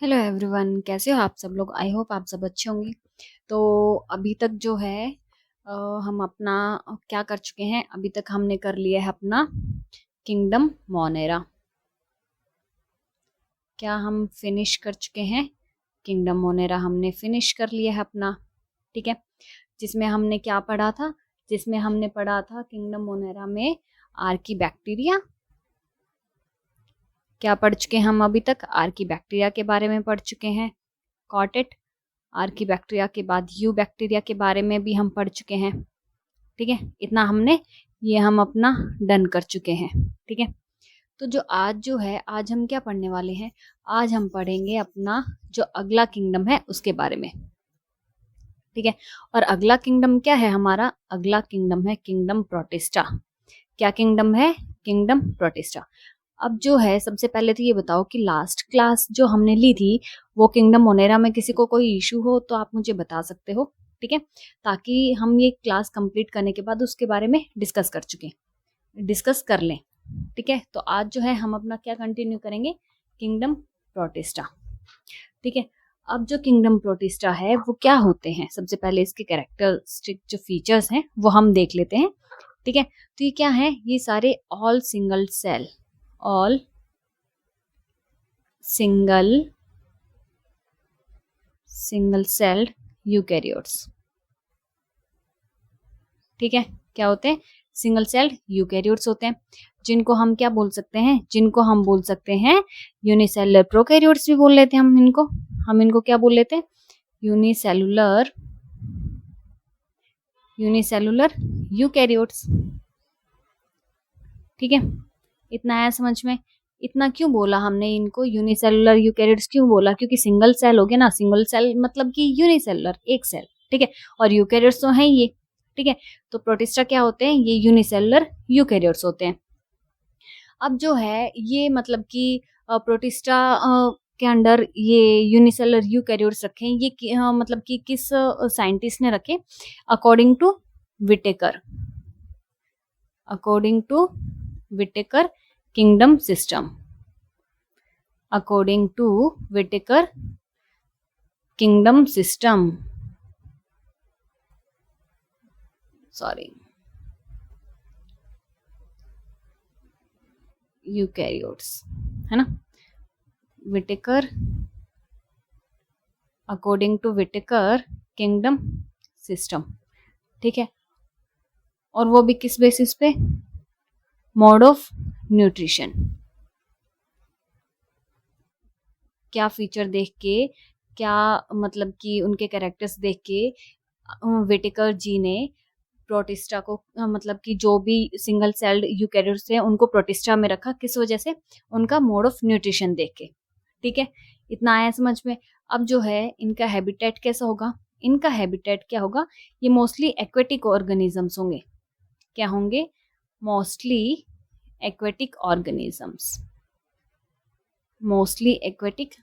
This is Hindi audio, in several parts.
हेलो एवरीवन, कैसे हो आप सब लोग। आई होप आप सब अच्छे होंगे। तो अभी तक जो है अ, हम अपना क्या कर चुके हैं। अभी तक हमने कर लिया है अपना किंगडम मोनेरा। क्या हम फिनिश कर चुके हैं? किंगडम मोनेरा हमने फिनिश कर लिया है अपना। ठीक है। जिसमें हमने क्या पढ़ा था? जिसमें हमने पढ़ा था किंगडम मोनेरा में आर्की बैक्टीरिया। क्या पढ़ चुके हैं हम अभी तक? आर्की बैक्टीरिया के बारे में पढ़ चुके हैं। कॉटेट आर्की बैक्टीरिया के बाद यू बैक्टीरिया के बारे में भी हम पढ़ चुके हैं। ठीक है, इतना हमने ये हम अपना डन कर चुके हैं। ठीक है। तो जो आज जो है, आज हम क्या पढ़ने वाले हैं? आज हम पढ़ेंगे अपना जो अगला किंगडम है उसके बारे में। ठीक है। और अगला किंगडम क्या है हमारा? अगला किंगडम है किंगडम प्रोटिस्टा। क्या किंगडम है? Kingdom protista. अब जो है सबसे पहले तो ये बताओ कि लास्ट क्लास जो हमने ली थी वो किंगडम मोनेरा में किसी को कोई इशू हो तो आप मुझे बता सकते हो। ठीक है, ताकि हम ये क्लास कंप्लीट करने के बाद उसके बारे में डिस्कस कर लें। ठीक है, तो आज जो है हम अपना क्या कंटिन्यू करेंगे? Kingdom protista. ठीक है। अब जो किंगडम प्रोटिस्टा है वो क्या होते हैं, सबसे पहले इसके कैरेक्टरिस्टिक जो फीचर्स हैं वो हम देख लेते हैं। ठीक है। तो ये क्या है? ये सारे ऑल सिंगल सेल्ड यूकैरियोट्स। ठीक है, क्या होते हैं? सिंगल सेल्ड यूकैरियोट्स होते हैं, जिनको हम क्या बोल सकते हैं? जिनको हम बोल सकते हैं यूनिसेलुलर प्रोकैरियोट्स भी बोल लेते हैं हम इनको क्या बोल लेते हैं? Unicellular eukaryotes. ठीक है, इतना आया समझ में? इतना क्यों बोला हमने इनको यूनिसेलुलर यूकैरियोट्स क्यों बोला? क्योंकि सिंगल सेल हो गया ना, सिंगल सेल मतलब कि यूनिसेलुलर एक सेल। ठीक है, और यूकैरियोट्स तो हैं ये। ठीक है, तो प्रोटिस्टा क्या होते हैं? ये यूनिसेलुलर यूकैरियोट्स होते हैं। अब जो है ये मतलब कि प्रोटिस्टा के अंडर ये यूनिसेलुलर यूकैरियोट्स रखे हैं, ये मतलब कि किस साइंटिस्ट ने रखे? According to Whittaker. According to Whittaker kingdom system. According to Whittaker kingdom system, sorry, eukaryotes है ना। Whittaker, according to Whittaker kingdom system. ठीक है, और वो भी किस बेसिस पे? Mode of nutrition. क्या फीचर देख के, क्या मतलब कि उनके कैरेक्टर्स देख के विटेकर जी ने प्रोटिस्टा को मतलब कि जो भी सिंगल सेल्ड यूकैरियोट्स हैं उनको प्रोटिस्टा में रखा। किस वजह से? उनका मोड ऑफ न्यूट्रिशन देख के। ठीक है, इतना आया समझ में? अब जो है इनका हैबिटेट कैसा होगा? इनका हैबिटेट क्या होगा? ये मोस्टली एक्वेटिक ऑर्गेनिजम्स होंगे। क्या होंगे? Mostly aquatic organisms. Mostly aquatic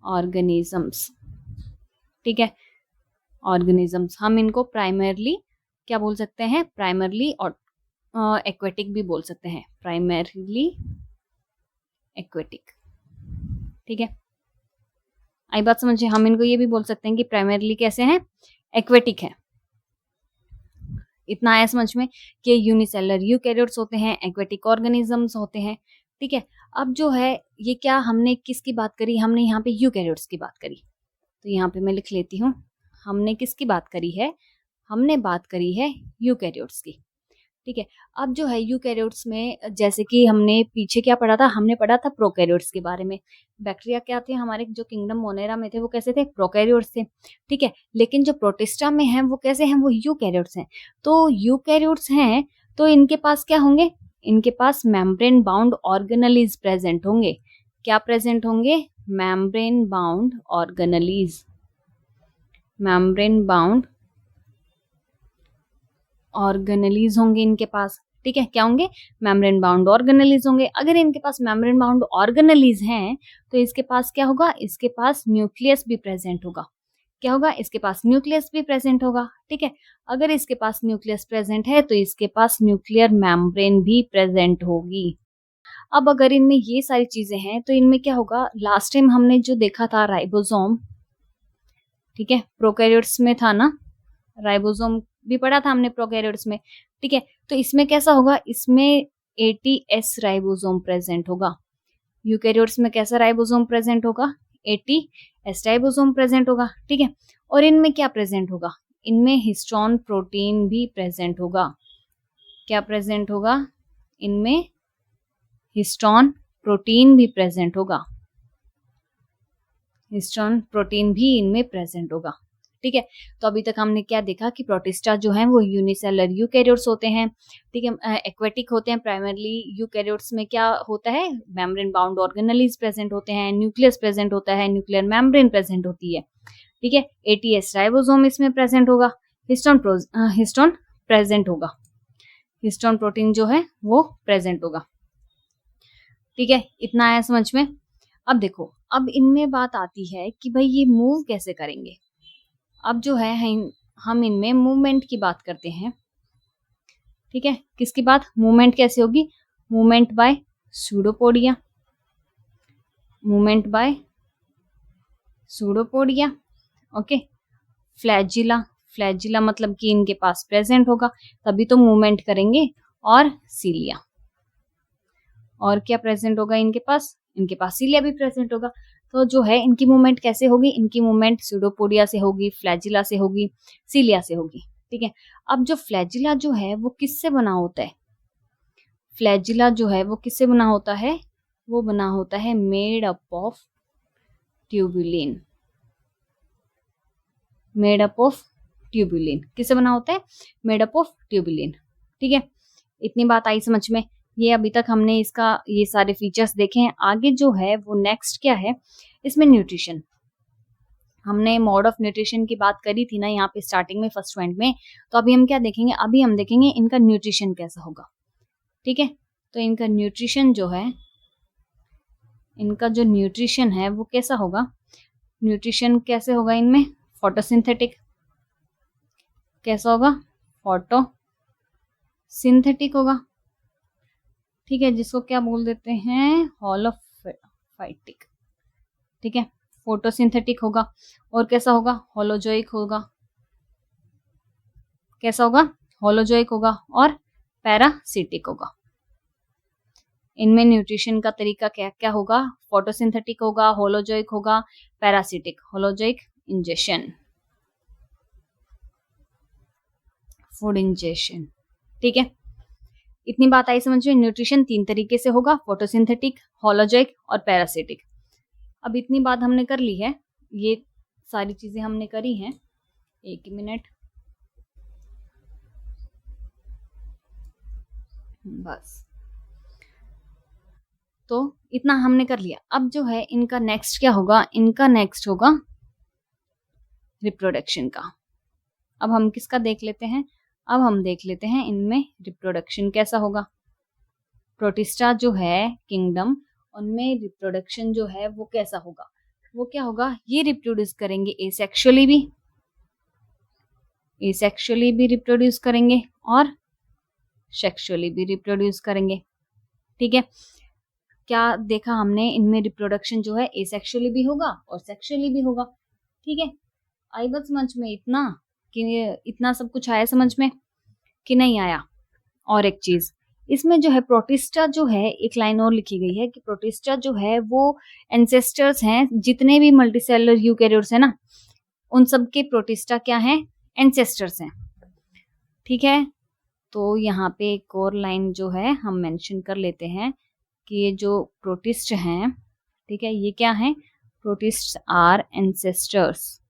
organisms. ठीक है, ऑर्गेनिजम्स हम इनको प्राइमरली क्या बोल सकते हैं? प्राइमरली और एक्वेटिक भी बोल सकते हैं। Primarily aquatic. ठीक है, आई बात समझिए? हम इनको ये भी बोल सकते हैं कि प्राइमरली कैसे हैं? एक्वेटिक है। इतना आया समझ में कि यूनिसेलुलर यूकैरियोट्स होते हैं, एक्वेटिक ऑर्गेनिजम्स होते हैं। ठीक है, अब जो है ये क्या हमने किसकी बात करी? हमने यहाँ पे यूकैरियोट्स की बात करी। तो यहाँ पे मैं लिख लेती हूँ, हमने किसकी बात करी है? हमने बात करी है यूकैरियोट्स की। ठीक है, अब जो है यूकैरियोट्स में जैसे कि हमने पीछे क्या पढ़ा था? हमने पढ़ा था प्रोकैरियोट्स के बारे में। बैक्टीरिया क्या थे हमारे जो किंगडम मोनेरा में थे? वो कैसे थे? प्रोकैरियोट्स थे। ठीक है, लेकिन जो प्रोटिस्टा में हैं वो कैसे हैं? वो यूकैरियोट्स हैं। तो यूकैरियोट्स हैं तो इनके पास क्या होंगे? इनके पास मेम्ब्रेन बाउंड ऑर्गेनेलीज प्रेजेंट होंगे। क्या प्रेजेंट होंगे? Membrane bound organelles. Membrane bound organelles होंगे इनके पास। ठीक है, क्या होंगे? मेम्ब्रेन बाउंड ऑर्गेनेलीज होंगे। अगर इनके पास मेम्ब्रेन बाउंड ऑर्गेनेलीज हैं तो इसके पास क्या होगा? इसके पास न्यूक्लियस भी प्रेजेंट होगा। क्या होगा? इसके पास न्यूक्लियस भी प्रेजेंट होगा। ठीक है, अगर इसके पास न्यूक्लियस प्रेजेंट है तो इसके पास न्यूक्लियर मेम्ब्रेन भी प्रेजेंट होगी। अब अगर इनमें ये सारी चीजें हैं तो इनमें क्या होगा, लास्ट टाइम हमने जो देखा था राइबोसोम, ठीक है, प्रोकैरियोट्स में था ना, राइबोसोम भी पढ़ा था हमने प्रोकैरियोट्स में, ठीक है। तो इसमें कैसा होगा, इसमें ATS राइबोसोम प्रेजेंट होगा। यूकैरियोट्स में कैसा राइबोसोम प्रेजेंट होगा, ATS राइबोसोम प्रेजेंट होगा, ठीक है। और इनमें क्या प्रेजेंट होगा, इनमें हिस्टोन प्रोटीन भी प्रेजेंट होगा। क्या प्रेजेंट होगा, इनमें हिस्टोन प्रोटीन भी प्रेजेंट होगा, हिस्टोन प्रोटीन भी इनमें प्रेजेंट होगा, ठीक है। तो अभी तक हमने क्या देखा कि प्रोटिस्टा जो है वो यूनिसेलर यूकैरियोट्स होते हैं, ठीक है, एक्वेटिक होते हैं प्राइमरली। यूकैरियोट्स में क्या होता है, मेम्ब्रेन बाउंड ऑर्गेनेल्स प्रेजेंट होते हैं, न्यूक्लियस प्रेजेंट होता है, न्यूक्लियर मेम्ब्रेन प्रेजेंट होती है, ठीक है। ATS राइबोसोम इसमें प्रेजेंट होगा, हिस्टोन प्रेजेंट होगा, हिस्टोन प्रोटीन जो है वो प्रेजेंट होगा, ठीक है। इतना आया समझ में। अब देखो, अब इनमें बात आती है कि भाई ये मूव कैसे करेंगे। अब जो है हम इनमें मूवमेंट की बात करते हैं, ठीक है। किसकी बात, मूवमेंट कैसे होगी, movement by pseudopodia, movement by pseudopodia, okay. Flagella, flagella मतलब कि इनके पास प्रेजेंट होगा, तभी तो मूवमेंट करेंगे। और सीलिया, और क्या प्रेजेंट होगा इनके पास सीलिया भी प्रेजेंट होगा। तो जो है इनकी मूवमेंट कैसे होगी, इनकी मूवमेंट सूडोपोडिया से होगी, फ्लैजिला से होगी, सीलिया से होगी, ठीक है। अब जो फ्लैजिला जो है वो किससे बना होता है, फ्लैजिला जो है वो किससे बना होता है, वो बना होता है made up of tubulin, made up of tubulin, किससे बना होता है, मेड अप ऑफ ट्यूबुलिन, ठीक है। इतनी बात आई समझ में। ये अभी तक हमने इसका ये सारे फीचर्स देखे हैं। आगे जो है वो नेक्स्ट क्या है, इसमें न्यूट्रिशन, हमने मोड ऑफ न्यूट्रिशन की बात करी थी ना यहाँ पे स्टार्टिंग में फर्स्ट पॉइंट में। तो अभी हम क्या देखेंगे, अभी हम देखेंगे इनका न्यूट्रिशन कैसा होगा, ठीक है। तो इनका न्यूट्रिशन जो है, इनका जो न्यूट्रिशन है वो कैसा होगा, न्यूट्रिशन कैसे होगा इनमें, फोटोसिंथेटिक, कैसा होगा, फोटोसिंथेटिक होगा, ठीक है, जिसको क्या बोल देते हैं, होलोफाइटिक, ठीक है। फोटोसिंथेटिक होगा, और कैसा होगा, होलोजोइक होगा, कैसा होगा, होलोजोइक होगा, और पैरासिटिक होगा। इनमें न्यूट्रिशन का तरीका क्या क्या होगा, फोटोसिंथेटिक होगा, होलोजोइक होगा, parasitic, holozoic injection, food injection, ठीक है। इतनी बात आई समझ में। न्यूट्रिशन 3 तरीके से होगा, फोटोसिंथेटिक, होलोजोइक और पैरासिटिक। अब इतनी बात हमने कर ली है, ये सारी चीजें हमने करी हैं। एक मिनट, बस, तो इतना हमने कर लिया। अब जो है इनका नेक्स्ट क्या होगा, इनका नेक्स्ट होगा रिप्रोडक्शन का। अब हम किसका देख लेते हैं, अब हम देख लेते हैं इनमें रिप्रोडक्शन कैसा होगा। प्रोटिस्टा जो है किंगडम, उनमें रिप्रोडक्शन जो है वो कैसा होगा, वो क्या होगा, ये रिप्रोड्यूस करेंगे एसेक्सुअली भी रिप्रोड्यूस करेंगे और सेक्सुअली भी रिप्रोड्यूस करेंगे, ठीक है। क्या देखा हमने, इनमें रिप्रोडक्शन जो है एसेक्सुअली भी होगा और सेक्सुअली भी होगा, ठीक है। आई बात समझ में इतना, कि इतना सब कुछ आया समझ में कि नहीं आया। और एक चीज, इसमें जो है प्रोटिस्टा जो है, एक लाइन और लिखी गई है कि प्रोटिस्टा जो है वो एंसेस्टर्स हैं, जितने भी मल्टीसेलुलर यूकैरियोट्स है ना, उन सब के प्रोटिस्टा क्या हैं, एंसेस्टर्स हैं, ठीक है। तो यहाँ पे एक और लाइन जो है हम मेंशन कर लेते हैं कि ये जो प्रोटिस्ट हैं, ठीक है, ये क्या हैं, प्रोटिस्ट आर एंसेस्टर्स,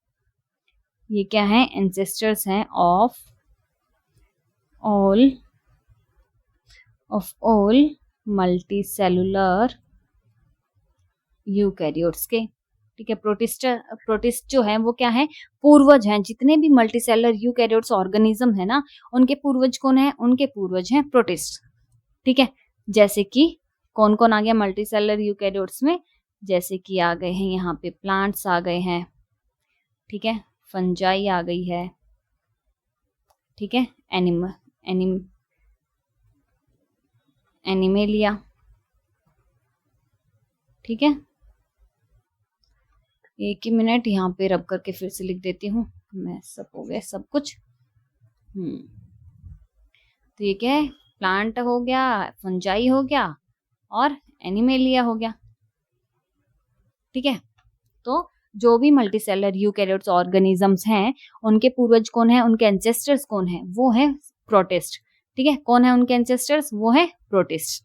ये क्या है, एंसेस्टर्स हैं ऑफ ऑल मल्टीसेलुलर यूकैरियोट्स के, ठीक है। प्रोटिस्ट जो है वो क्या है, पूर्वज हैं, जितने भी मल्टीसेलुलर यूकैरियोट्स ऑर्गेनिज्म है ना, उनके पूर्वज कौन है, उनके पूर्वज हैं प्रोटिस्ट, ठीक है। जैसे कि कौन कौन आ गया मल्टीसेलुलर यूकैरियोट्स में, जैसे कि आ गए हैं यहाँ पे प्लांट्स आ गए हैं, ठीक है, फंजाई आ गई है, ठीक है, एनिमेलिया, ठीक है, एक ही मिनट यहाँ पे रब करके फिर से लिख देती हूँ। मैं सब हो गया सब कुछ। तो ये क्या है, प्लांट हो गया, फंजाई हो गया और एनिमेलिया हो गया। ठीक है, तो जो भी मल्टीसेलर यूकैरियोट्स ऑर्गेनिजम्स हैं उनके पूर्वज कौन है, उनके एंसेस्टर्स कौन है, वो है प्रोटिस्ट। ठीक है, कौन है उनके एंसेस्टर्स, वो है प्रोटिस्ट।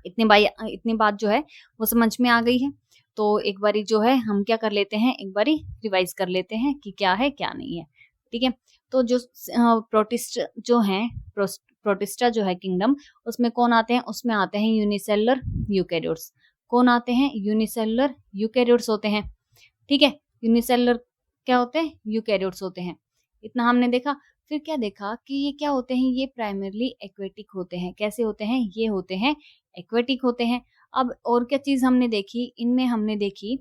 इतनी बात जो है वो समझ में आ गई है। तो एक बारी जो है हम क्या कर लेते हैं, एक बारी रिवाइज कर लेते हैं कि क्या है क्या नहीं है। ठीक है, तो जो प्रोटिस्ट जो है, प्रोटिस्टा जो है किंगडम, उसमें कौन आते हैं, उसमें आते हैं यूनिसेलुलर यूकैरियोट्स। कौन आते हैं, यूनिसेलुलर यूकैरियोट्स होते हैं। ठीक है, यूनिसेलुलर क्या होते हैं, यूकैरियोट्स होते हैं। इतना हमने देखा। फिर क्या देखा कि ये क्या होते हैं, ये प्राइमरली एक्वेटिक होते हैं। कैसे होते हैं, ये होते हैं एक्वेटिक होते हैं। अब और क्या चीज हमने देखी, इनमें हमने देखी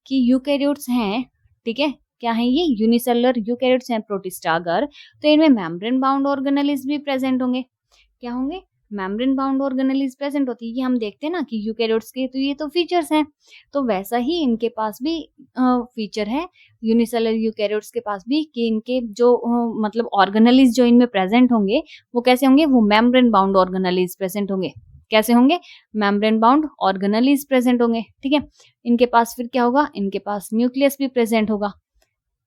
कि यूकैरियोट्स हैं। ठीक है, क्या है ये, यूनिसेलुलर यूकैरियोट्स हैं प्रोटिस्टा अगर, तो इनमें मेम्ब्रेन बाउंड ऑर्गेनेल्स भी प्रेजेंट होंगे। क्या होंगे, मेम्ब्रेन बाउंड ऑर्गेनेल्स प्रेजेंट होती है। ये हम देखते हैं ना कि यूकैरियोट्स के तो ये तो फीचर्स हैं, तो वैसा ही इनके पास भी फीचर है, यूनिसेलुलर यूकैरियोट्स के पास भी, कि इनके जो मतलब ऑर्गेनेल्स जो इनमें प्रेजेंट होंगे वो कैसे होंगे, वो मेम्ब्रेन बाउंड ऑर्गेनेल्स प्रेजेंट होंगे। कैसे होंगे, मेम्ब्रेन बाउंड ऑर्गेनेल्स प्रेजेंट होंगे। ठीक है, इनके पास फिर क्या होगा, इनके पास न्यूक्लियस भी प्रेजेंट होगा।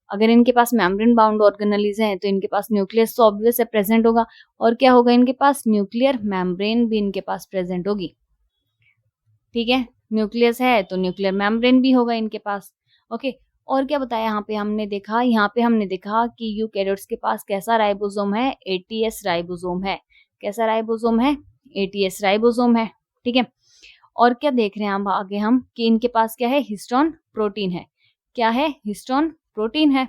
अगर इनके पास मेम्ब्रेन बाउंड ऑर्गेनेल्स हैं तो इनके पास न्यूक्लियस तो ऑब्वियस है प्रेजेंट होगा। और क्या होगा, इनके पास न्यूक्लियर मेम्ब्रेन भी इनके पास प्रेजेंट होगी। ठीक है, न्यूक्लियस है तो न्यूक्लियर मेम्ब्रेन भी होगा इनके पास। ओके, और क्या बताया यहाँ पे हमने देखा, यहाँ पे हमने देखा कि यूकैरियोट्स के पास कैसा राइबोसोम है, एटीएस राइबोसोम है। कैसा राइबोसोम है, एटीएस राइबोसोम है। ठीक है, और क्या देख रहे हैं अब आगे हम, कि इनके पास क्या है, हिस्टोन प्रोटीन है। क्या है, हिस्टोन प्रोटीन है।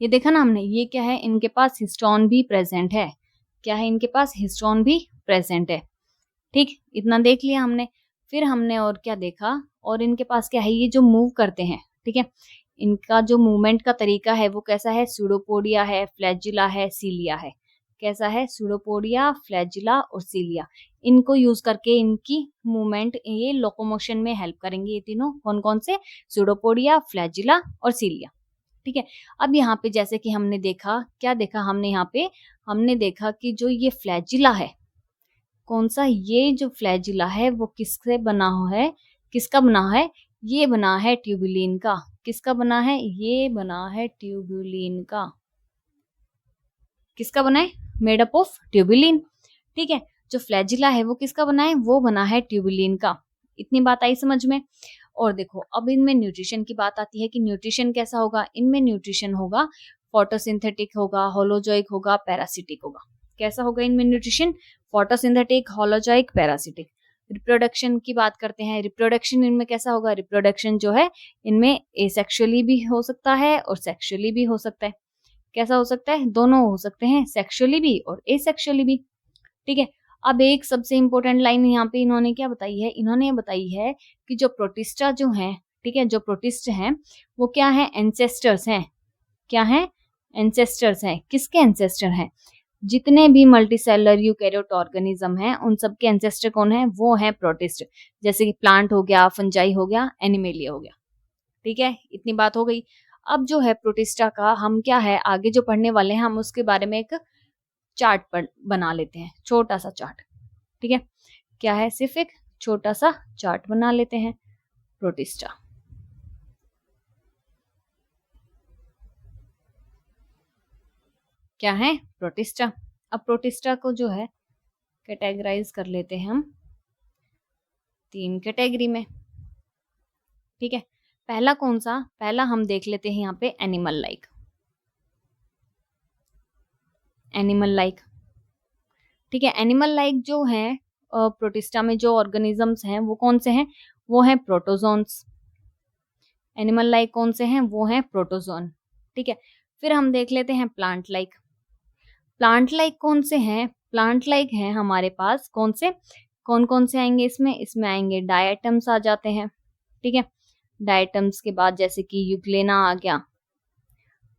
ये देखा ना हमने, ये क्या है, इनके पास हिस्टोन भी प्रेजेंट है। क्या है, इनके पास हिस्टोन भी प्रेजेंट है। ठीक, इतना देख लिया हमने। फिर हमने और क्या देखा, और इनके पास क्या है, ये जो मूव करते हैं। ठीक है, इनका जो मूवमेंट का तरीका है वो कैसा है, सूडोपोडिया है, फ्लैजिला है, सीलिया है। कैसा है, सूडोपोडिया, फ्लैजिला और सीलिया। इनको यूज करके इनकी मूवमेंट, ये लोकोमोशन में हेल्प करेंगे। ये तीनों कौन कौन से, सूडोपोडिया, फ्लैजिला और सीलिया। ठीक है, अब यहाँ पे जैसे कि हमने देखा, क्या देखा हमने यहाँ पे, हमने देखा कि जो ये फ्लैजिला है, कौन सा, ये जो फ्लैजिला है वो किससे बना हुआ है, किसका बना है, ये बना है ट्यूबुलिन का। किसका बना है, ये बना है ट्यूबुलिन का। किसका बना है, मेड अप ऑफ ट्यूबुलिन। ठीक है, जो फ्लैजिला है वो किसका बना है, वो बना है ट्यूबुलिन का। इतनी बात आई समझ में। और देखो अब इनमें न्यूट्रिशन की बात आती है कि न्यूट्रिशन कैसा होगा, इनमें न्यूट्रिशन होगा फोटोसिंथेटिक होगा, होलोजोइक होगा, पैरासिटिक होगा। कैसा होगा इनमें nutrition, photosynthetic, holozoic, parasitic. Reproduction की बात करते हैं, रिप्रोडक्शन इनमें कैसा होगा, रिप्रोडक्शन जो है इनमें एसेक्सुअली भी हो सकता है और सेक्सुअली भी हो सकता है। कैसा हो सकता है, दोनों हो सकते हैं, सेक्सुअली भी और एसेक्सुअली भी। ठीक है, अब एक सबसे इंपॉर्टेंट लाइन यहाँ पे इन्होंने क्या बताई है, इन्होंने बताई है कि जो प्रोटिस्टा जो है, ठीक है, जो प्रोटिस्ट हैं वो क्या है, एंसेस्टर्स हैं। क्या है, एंसेस्टर्स हैं। किसके एंसेस्टर हैं, जितने भी मल्टीसेलुलर यूकैरियोट ऑर्गेनिज्म हैं उन सबके एंसेस्टर कौन है, वो है प्रोटिस्ट। जैसे कि प्लांट हो गया, फंजाई हो गया, एनिमेलिया हो गया। ठीक है, इतनी बात हो गई। अब जो है प्रोटिस्टा का हम क्या है आगे जो पढ़ने वाले हैं, हम उसके बारे में एक चार्ट बना लेते हैं, छोटा सा चार्ट। ठीक है, क्या है, सिर्फ एक छोटा सा चार्ट बना लेते हैं प्रोटिस्टा। क्या है, प्रोटिस्टा। अब प्रोटिस्टा को जो है कैटेगराइज कर लेते हैं हम 3 कैटेगरी में। ठीक है, पहला कौन सा, पहला हम देख लेते हैं यहाँ पे एनिमल लाइक। एनिमल लाइक, ठीक है, एनिमल लाइक जो है प्रोटिस्टा में जो ऑर्गेनिजम्स हैं वो कौन से हैं, वो हैं प्रोटोजोन्स। एनिमल लाइक कौन से हैं, वो हैं प्रोटोजोन। ठीक है, फिर हम देख लेते हैं प्लांट लाइक। प्लांट लाइक कौन से हैं, प्लांट लाइक हैं हमारे पास कौन से, कौन कौन से आएंगे इसमें, इसमें आएंगे डायटम्स आ जाते हैं। ठीक है, डायटम्स के बाद जैसे कि यूग्लेना आ गया।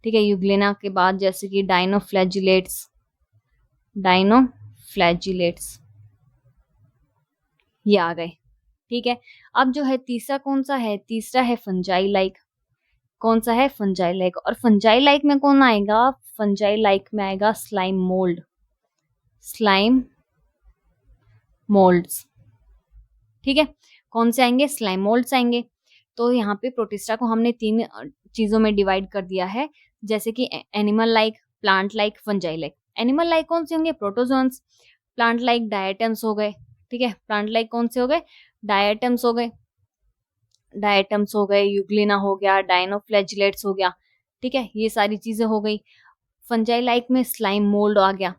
ठीक है, यूग्लेना के बाद जैसे कि डाइनोफ्लैजिलेट्स, डाइनोफ्लैजिलेट्स ये आ गए। ठीक है। अब जो है तीसरा कौन सा है, तीसरा है फंजाई लाइक। कौन सा है, फंजाई लाइक। और फंजाई लाइक में कौन आएगा, फंजाई लाइक में आएगा स्लाइम मोल्ड, स्लाइम मोल्ड्स। ठीक है, कौन से आएंगे, स्लाइम मोल्ड्स आएंगे। तो यहाँ पे प्रोटिस्टा को हमने 3 चीजों में डिवाइड कर दिया है, जैसे कि animal like, plant like, fungi like. Animal like कौन से होंगे, प्रोटोजोन्स। प्लांट लाइक डायटम्स हो गए। ठीक है, प्लांट लाइक कौन से हो गए, डायटम्स हो गए, डायटम्स हो गए, यूग्लिना हो गया, डायनोफ्लैजिलेट्स हो गया। ठीक है, ये सारी चीजें हो गई। फंजाई लाइक में स्लाइम मोल्ड आ गया।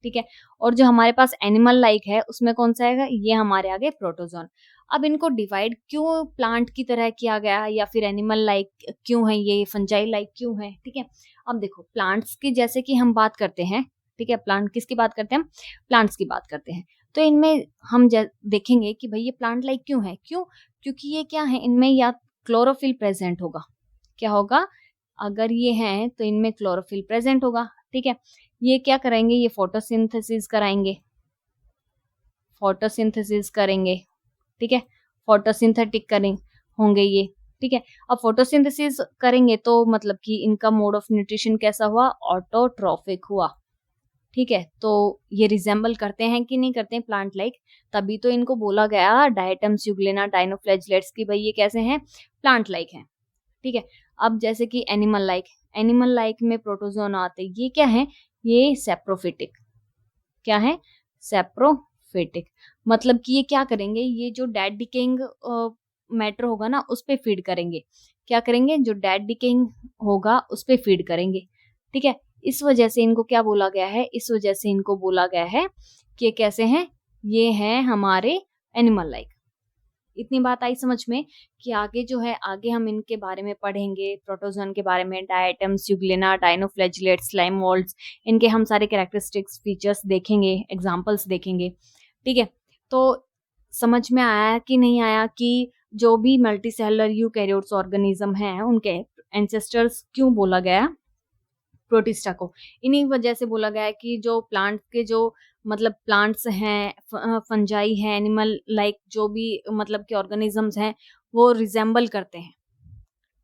ठीक है, और जो हमारे पास एनिमल लाइक है उसमें कौन सा आएगा, ये हमारे आगे प्रोटोजोन। अब इनको डिवाइड क्यों प्लांट की तरह किया गया, या फिर एनिमल लाइक क्यों है, ये फंजाई लाइक क्यों है। ठीक है, अब देखो प्लांट्स की जैसे कि हम बात करते हैं, ठीक है, प्लांट किसकी बात करते हैं, प्लांट्स की बात करते हैं। तो इनमें हम देखेंगे कि भाई ये प्लांट लाइक क्यों है, क्यों, क्योंकि ये क्या है, इनमें या क्लोरोफिल प्रेजेंट होगा। क्या होगा, अगर ये है तो इनमें क्लोरोफिल प्रेजेंट होगा। ठीक है, ये क्या कराएंगे, ये फोटोसिंथेसिस कराएंगे, फोटोसिंथेसिस करेंगे। ठीक है, फोटोसिंथेटिक करें होंगे ये। ठीक है, अब फोटोसिंथेसिस करेंगे तो मतलब कि इनका मोड ऑफ न्यूट्रिशन कैसा हुआ, ऑटोट्रॉफिक हुआ। ठीक है, तो ये रिजेंबल करते हैं कि नहीं करते हैं प्लांट लाइक, तभी तो इनको बोला गया डायटम्स, यूग्लिना, डायनोफ्लैजिलेट्स की भाई ये कैसे हैं, प्लांट लाइक हैं। ठीक है, अब जैसे कि एनिमल लाइक, एनिमल लाइक में प्रोटोजोन आते, ये क्या है, ये सेप्रोफिटिक। क्या है, सेप्रोफिटिक। मतलब कि ये क्या करेंगे, ये जो डेड डिकेइंग मैटर होगा ना उस पे फीड करेंगे। क्या करेंगे, जो डेड डिकेइंग होगा उस पे फीड करेंगे। ठीक है, इस वजह से इनको क्या बोला गया है, इस वजह से इनको बोला गया है कि ये कैसे हैं, ये हैं हमारे एनिमल लाइक। इतनी बात आई समझ में कि आगे जो है, आगे हम इनके बारे में पढ़ेंगे, प्रोटोजोन के बारे में, diatoms, Euglena, dinoflagellates, slime moulds, इनके हम सारे कैरेक्टरिस्टिक्स, फीचर्स देखेंगे, एग्जांपल्स देखेंगे। ठीक है, तो समझ में आया कि नहीं आया कि जो भी मल्टीसेलुलर यूकैरियोट्स ऑर्गेनिज्म हैं उनके एंसेस्टर्स क्यों बोला गया प्रोटिस्टा को, इन्हीं वजह से बोला गया है कि जो प्लांट के जो मतलब प्लांट्स हैं, फंजाई हैं, एनिमल लाइक जो भी मतलब के ऑर्गेनिजम्स हैं वो रिजेंबल करते हैं।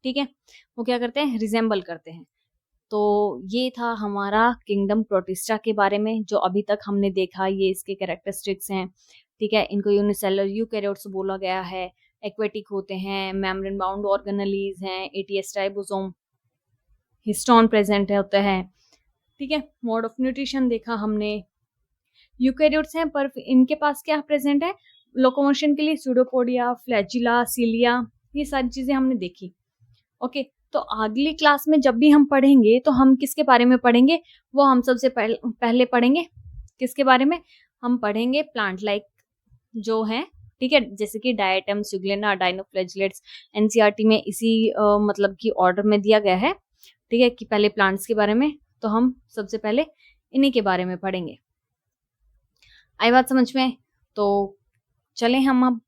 ठीक है, वो क्या करते हैं, रिजेंबल करते हैं। तो ये था हमारा किंगडम प्रोटिस्टा के बारे में, जो अभी तक हमने देखा, ये इसके कैरेक्टरिस्टिक्स हैं। ठीक है, इनको यूनिसेलुलर यूकैरियोट्स बोला गया है, एक्वेटिक होते हैं, मेम्ब्रेन बाउंड ऑर्गेनेलीज हैं, एटीएस राइबोसोम, हिस्टोन प्रेजेंट होता है। ठीक है, मोड ऑफ न्यूट्रिशन देखा हमने, यूकैरियोट्स हैं पर इनके पास क्या प्रेजेंट है, लोकोमोशन के लिए सूडोपोडिया, फ्लैजिला, सीलिया, ये सारी चीजें हमने देखी। ओके, तो अगली क्लास में जब भी हम पढ़ेंगे तो हम किसके बारे में पढ़ेंगे, वो हम सबसे पहले पढ़ेंगे किसके बारे में, हम पढ़ेंगे प्लांट लाइक जो है। ठीक है, जैसे कि डायटम्स, यूग्लिना, डायनोफ्लैजिलेट्स, एनसीईआरटी में इसी मतलब की ऑर्डर में दिया गया है। ठीक है, कि पहले प्लांट्स के बारे में, तो हम सबसे पहले इन्हीं के बारे में पढ़ेंगे। आई बात समझ में, तो चलें हम अब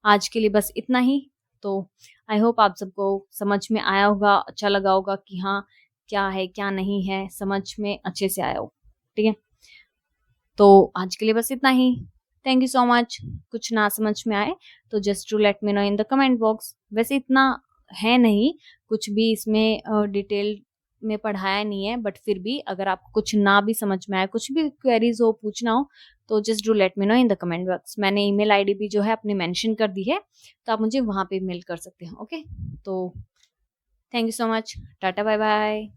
आज के लिए बस इतना ही। तो आई होप आप सबको समझ में आया होगा, अच्छा लगा होगा कि हाँ क्या है क्या नहीं है, समझ में अच्छे से आया हो। ठीक है, तो आज के लिए बस इतना ही। Thank you so much. कुछ ना समझ में आए तो just to let me know in the comment box. वैसे इतना है नहीं, कुछ भी इसमें डिटेल में पढ़ाया नहीं है, बट फिर भी अगर आपको कुछ ना भी समझ में आए, कुछ भी क्वेरीज हो, पूछना हो, तो just do let me know in the comment box. मैंने ईमेल आईडी भी जो है अपनी मेंशन कर दी है, तो आप मुझे वहां पे मेल कर सकते हैं। ओके, तो thank you so much, tata bye bye.